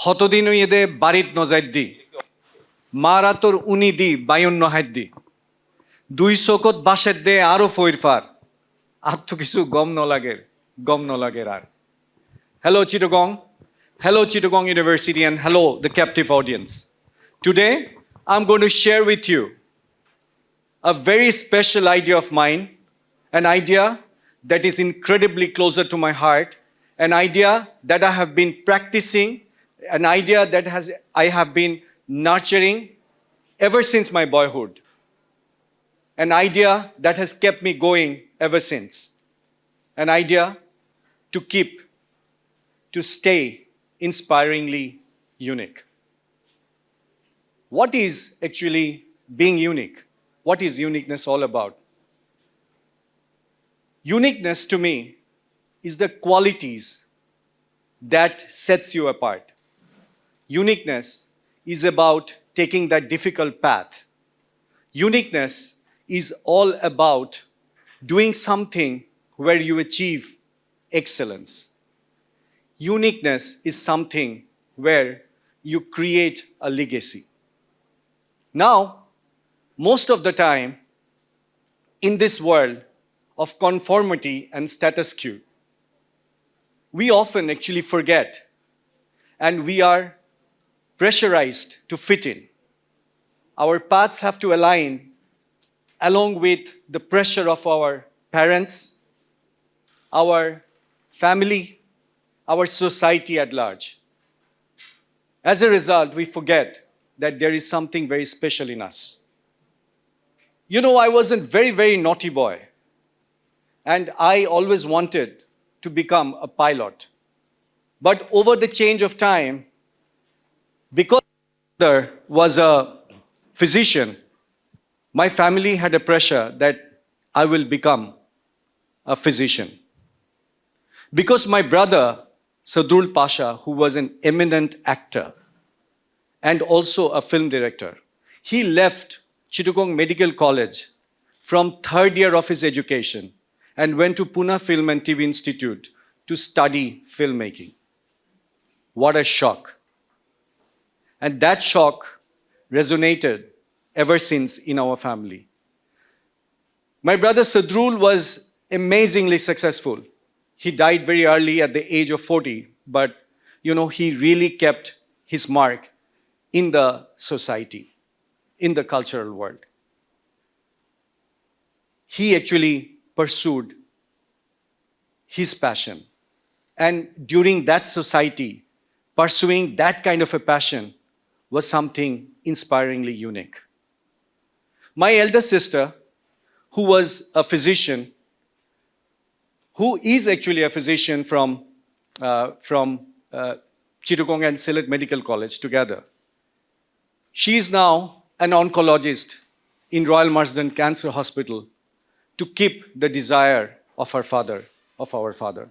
হতদিন ইয়েদে বাড়িত নজাইদ্দি মারাতর উনি দি বায়ুন্য হাইদ্দি দুই চকত বাসের দে আরো ফইরফার আর তো কিছু গম ন লাগের আর Hello Chittagong University, and hello the captive audience. Today I'm going to share with you a very special idea of mine, an idea that is incredibly closer to my heart, an idea that I have been practicing, an idea that I have been nurturing ever since my boyhood, an idea that has kept me going ever since, an idea to stay inspiringly unique. What is actually being unique? What is uniqueness all about? Uniqueness to me is the qualities that sets you apart. Uniqueness is about taking that difficult path. Uniqueness is all about doing something where you achieve excellence. Uniqueness is something where you create a legacy. Now, most of the time, in this world of conformity and status quo, we often actually forget and we are pressurized to fit in. Our paths have to align along with the pressure of our parents, our family, our society at large. As a result, we forget that there is something very special in us. You know, I was a very, very naughty boy, and I always wanted to become a pilot. But over the change of time, because my father was a physician, my family had a pressure that I will become a physician. Because my brother, Sadrul Pasha, who was an eminent actor and also a film director, he left Chittagong Medical College from third year of his education and went to Pune Film and TV Institute to study filmmaking. What a shock. And that shock resonated ever since in our family. My brother Sadrul was amazingly successful. He died very early at the age of 40, but he really kept his mark in the society, in the cultural world. He actually pursued his passion. And during that society, pursuing that kind of a passion was something inspiringly unique. My elder sister, who was a physician, who is actually a physician from Chittagong and Sylhet Medical College together. She is now an oncologist in Royal Marsden Cancer Hospital to keep the desire of her father, of our father.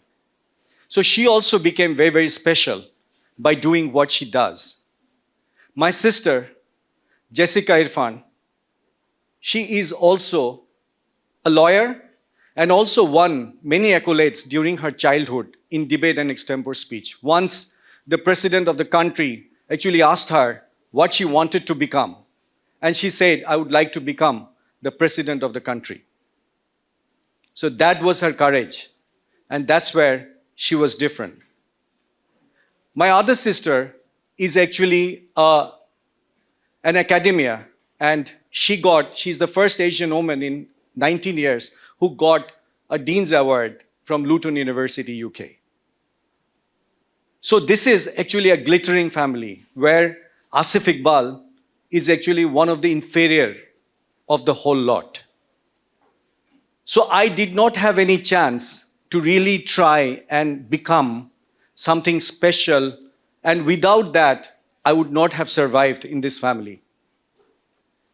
So she also became very, very special by doing what she does. My sister, Jessica Irfan, she is also a lawyer and also won many accolades during her childhood in debate and extempore speech. Once, the president of the country actually asked her what she wanted to become. And she said, I would like to become the president of the country. So that was her courage. And that's where she was different. My other sister is actually an academia. And she's the first Asian woman in 19 years who got a Dean's Award from Luton University, UK. So this is actually a glittering family where Asif Iqbal is actually one of the inferior of the whole lot. So I did not have any chance to really try and become something special, and without that, I would not have survived in this family.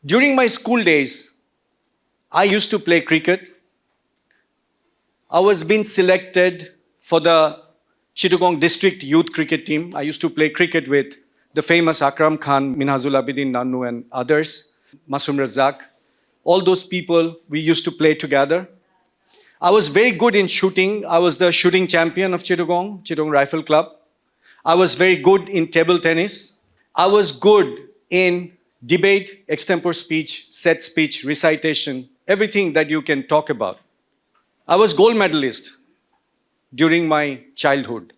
During my school days, I used to play cricket. I was being selected for the Chittagong District Youth Cricket Team. I used to play cricket with the famous Akram Khan, Minhazul Abidin Nannu and others, Masum Razak. All those people, we used to play together. I was very good in shooting. I was the shooting champion of Chittagong Rifle Club. I was very good in table tennis. I was good in debate, extempore speech, set speech, recitation, everything that you can talk about. I was gold medalist during my childhood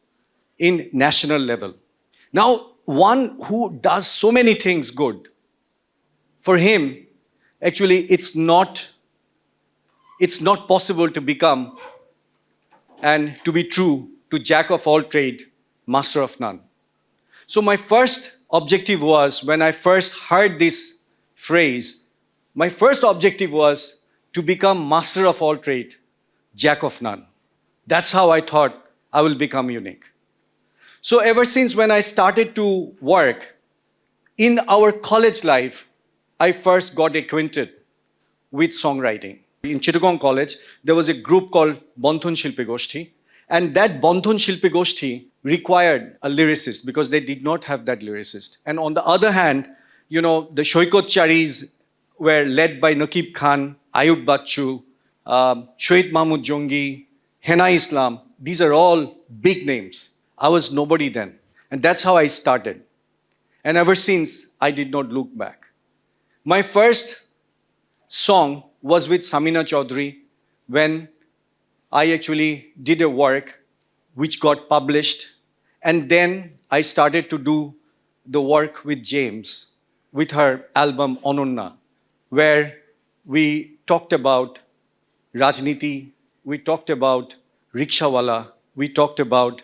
in national level. Now, one who does so many things good, for him, actually, it's not possible to become and to be true to jack of all trade, master of none. So my first objective was, when I first heard this phrase, my first objective was to become master of all trade, jack of none. That's how I thought I will become unique. So ever since when I started to work in our college life, I first got acquainted with songwriting. In Chittagong College, there was a group called Bandhan Shilpi Goshti, and that Bandhan Shilpi Goshti required a lyricist because they did not have that lyricist. And on the other hand, the Shoikotcharis were led by Nakib Khan, Ayub Bachchu, Shohid Mahmud Jongi, Hena Islam. These are all big names. I was nobody then. And that's how I started. And ever since, I did not look back. My first song was with Samina Chaudhary when I actually did a work which got published. And then I started to do the work with James, with her album Ononna, where we talked about Rajniti, we talked about Rikshawala, we talked about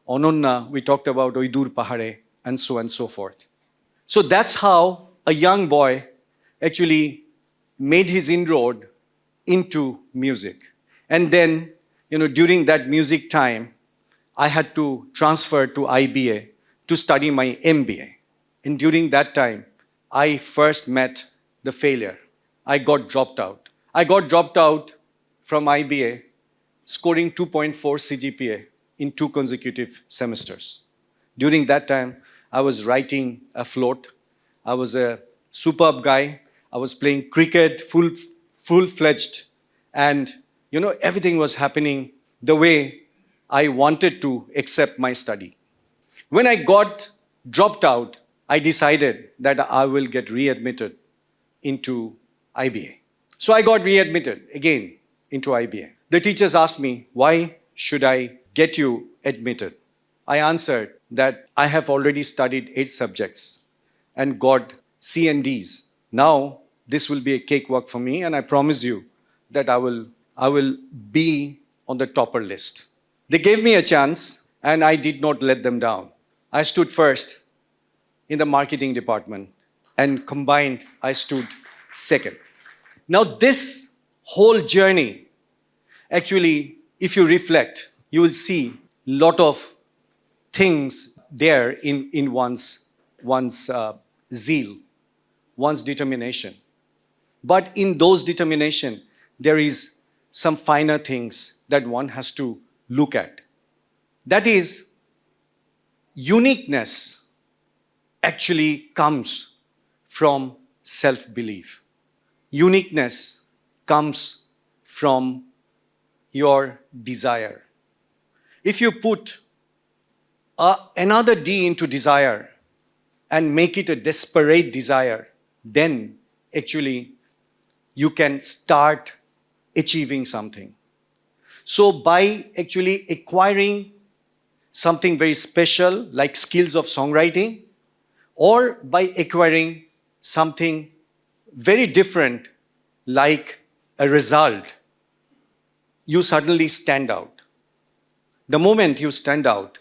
Ononna, we talked about Oidur Pahare, and so on and so forth. So that's how a young boy actually made his inroad into music. And then, during that music time, I had to transfer to IBA to study my MBA. And during that time, I first met the failure. I got dropped out. I got dropped out from IBA, scoring 2.4 CGPA in 2 consecutive semesters. During that time, I was writing a float. I was a superb guy. I was playing cricket, full-fledged. And, everything was happening the way I wanted to accept my study. When I got dropped out, I decided that I will get readmitted into IBA. So I got readmitted again into IBA. The teachers asked me, why should I get you admitted? I answered that I have already studied 8 subjects and got C and Ds. Now, this will be a cakewalk for me, and I promise you that I will be on the topper list. They gave me a chance, and I did not let them down. I stood first in the marketing department, and combined, I stood second. Now, this whole journey, actually, if you reflect, you will see a lot of things there in one's zeal, one's determination. But in those determination, there is some finer things that one has to look at. That is, uniqueness actually comes from self-belief. Uniqueness comes from your desire. If you put another D into desire and make it a desperate desire, then actually you can start achieving something. So by actually acquiring something very special like skills of songwriting, or by acquiring something very different like a result, you suddenly stand out. The moment you stand out,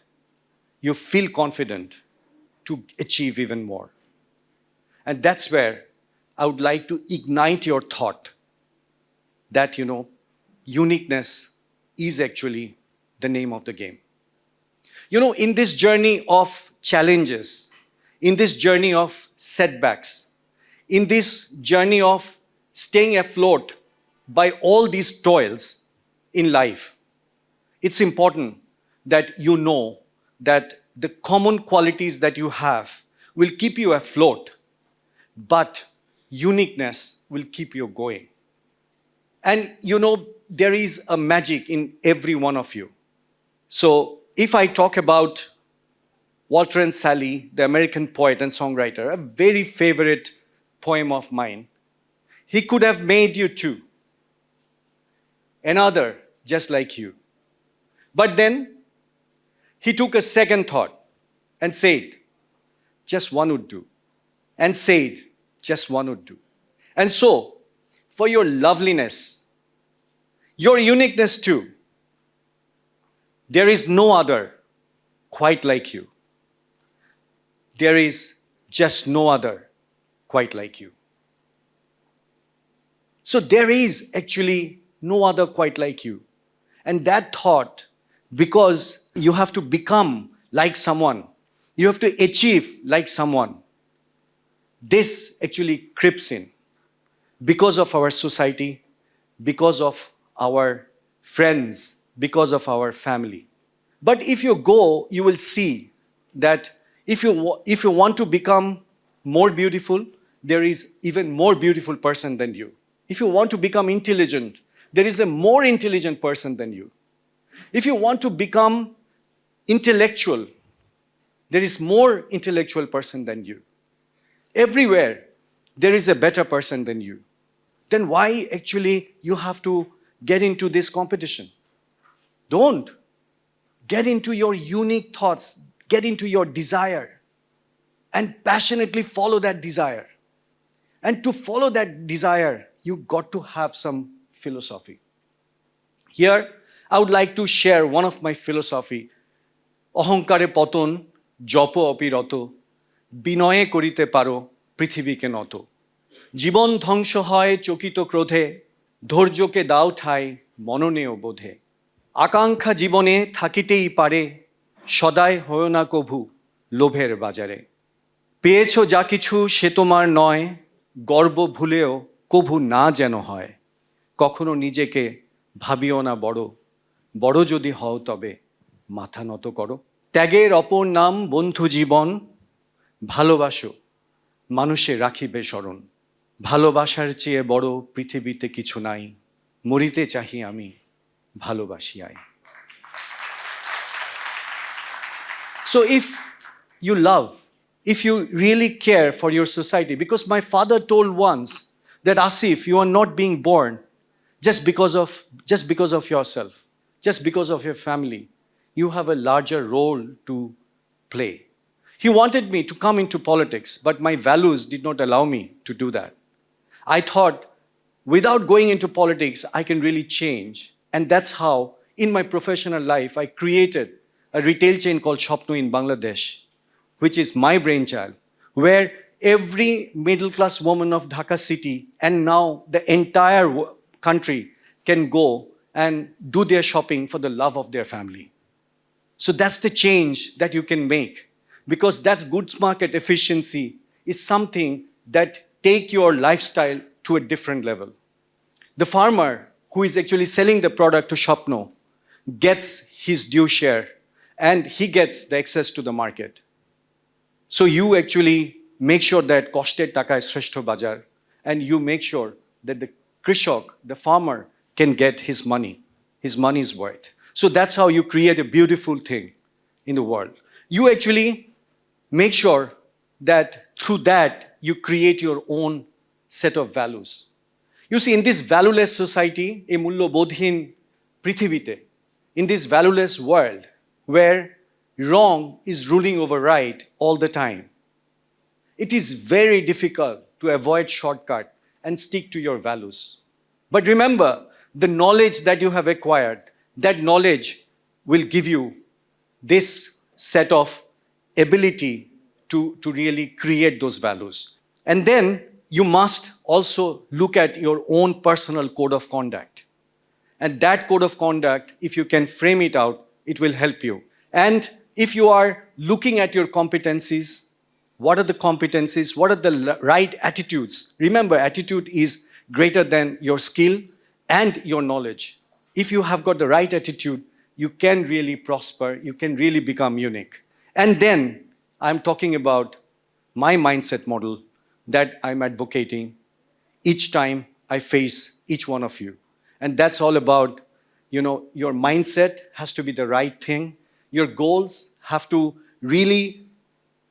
you feel confident to achieve even more. And that's where I would like to ignite your thought that, uniqueness is actually the name of the game. In this journey of challenges, in this journey of setbacks, in this journey of staying afloat by all these toils in life, it's important that you know that the common qualities that you have will keep you afloat, but uniqueness will keep you going. And there is a magic in every one of you. So if I talk about Walter and Sally, the American poet and songwriter, a very favorite poem of mine. He could have made you too, another just like you. But then he took a second thought and said, just one would do. And said, just one would do. And so, for your loveliness, your uniqueness too, there is no other quite like you. There is just no other quite like you. So there is actually no other quite like you. And that thought, because you have to become like someone, you have to achieve like someone, this actually creeps in because of our society, because of our friends, because of our family. But if you go, you will see that if you want to become more beautiful, there is even more beautiful person than you. If you want to become intelligent, there is a more intelligent person than you. If you want to become intellectual, there is more intellectual person than you. Everywhere, there is a better person than you. Then why actually you have to get into this competition? Don't. Get into your unique thoughts, get into your desire, and passionately follow that desire. And to follow that desire, you got to have some philosophy. Here, I would like to share one of my philosophy. Ahankare paton, jopo apiroto, binoye korite paro, prithibike noto. Jibon dhongso hoy chokito krodhe, dhorjoke dao thai, mononeo bodhe. Akankha jibone thakitei pare, সদাই হয় না কভু লোভের বাজারে পেয়েছো যা কিছু সে তোমার নয় গর্ব ভুলেও কভু না যেন হয় কখনো নিজেকে ভাবিও না বড় বড় যদি হও তবে মাথা নত করো ত্যাগের অপর নাম বন্ধু জীবন ভালোবাসো মানুষে রাখিবে স্মরণ ভালোবাসার চেয়ে বড় পৃথিবীতে কিছু নাই মরিতে চাহি আমি ভালোবাসিয়াই So if you love, if you really care for your society, because my father told once that Asif, you are not being born just because of yourself, just because of your family. You have a larger role to play. He wanted me to come into politics, but my values did not allow me to do that. I thought without going into politics, I can really change. And that's how, in my professional life, I created a retail chain called Shopno in Bangladesh, which is my brainchild, where every middle-class woman of Dhaka city and now the entire country can go and do their shopping for the love of their family. So that's the change that you can make, because that's goods market efficiency is something that take your lifestyle to a different level. The farmer who is actually selling the product to Shopno gets his due share, and he gets the access to the market. So you actually make sure that koshter taka is shreshto bajar, and you make sure that the krishok, the farmer, can get his money's worth. So that's how you create a beautiful thing in the world. You actually make sure that through that you create your own set of values. You see, in this valueless society, e mullo bodhin prithibite, in this valueless world, where wrong is ruling over right all the time, it is very difficult to avoid shortcut and stick to your values. But remember, the knowledge that you have acquired, that knowledge will give you this set of ability to really create those values. And then you must also look at your own personal code of conduct. And that code of conduct, if you can frame it out, it will help you. And if you are looking at your competencies, what are the competencies? What are the right attitudes? Remember, attitude is greater than your skill and your knowledge. If you have got the right attitude, you can really prosper, you can really become unique. And then I'm talking about my mindset model that I'm advocating each time I face each one of you. And that's all about, your mindset has to be the right thing. Your goals have to really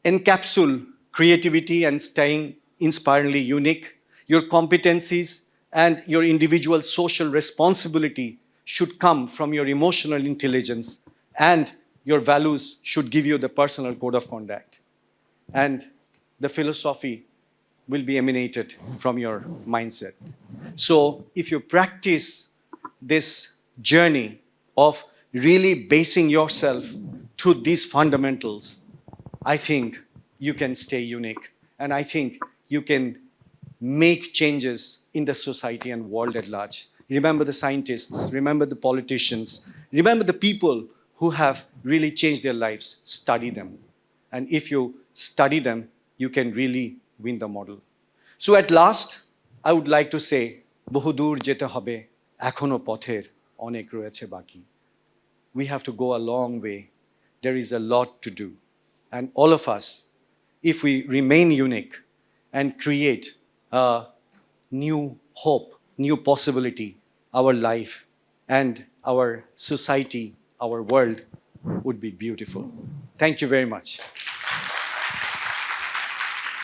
encapsulate creativity and staying inspiringly unique. Your competencies and your individual social responsibility should come from your emotional intelligence, and your values should give you the personal code of conduct. And the philosophy will be emanated from your mindset. So if you practice this journey of really basing yourself through these fundamentals, I think you can stay unique. And I think you can make changes in the society and world at large. Remember the scientists, remember the politicians, remember the people who have really changed their lives. Study them. And if you study them, you can really win the model. So at last, I would like to say, বহুদূর যেতে হবে, এখনো পথের অনেক রয়েছে বাকি. We have to go a long way. There is a lot to do. And all of us, if we remain unique and create a new hope, new possibility, our life and our society, our world would be beautiful. Thank you very much.